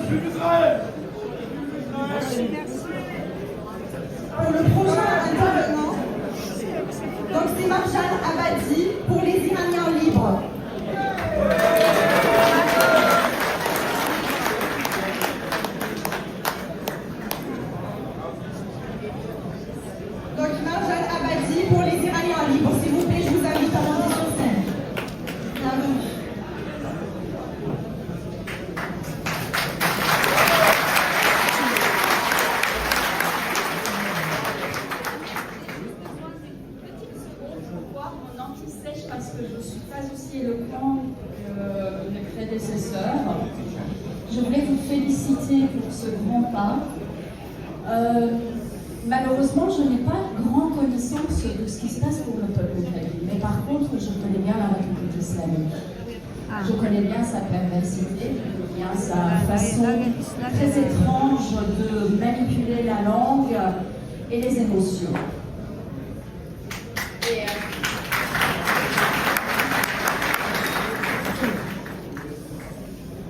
Pour le prochain intervenant, donc c'est Marjane Abadi pour les Iraniens libres. Donc Marjane Abadi pour les Iraniens libres, s'il vous plaît, je vous invite à monter sur scène. Bienvenue. Parce que je ne suis pas aussi éloquent que mes prédécesseurs. Je voulais vous féliciter pour ce grand pas. Malheureusement, je n'ai pas grande connaissance de ce qui se passe pour le peuple ukrainien. Mais par contre, je connais bien la République islamique. Je connais bien sa perversité, je connais bien sa façon très étrange de manipuler la langue et les émotions.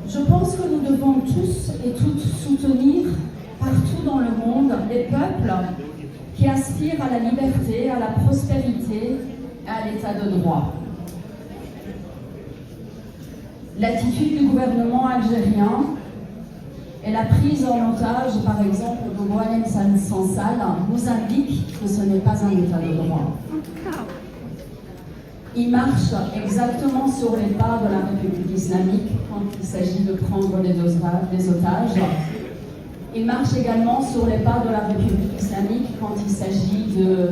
Je pense que nous devons tous et toutes soutenir partout dans le monde les peuples qui aspirent à la liberté, à la prospérité et à l'état de droit. L'attitude du gouvernement algérien et la prise en otage, par exemple, de Boualem Sansal nous indique que ce n'est pas un état de droit. Il marche exactement sur les pas de la République islamique quand il s'agit de prendre des otages. Il marche également sur les pas de la République islamique quand il s'agit de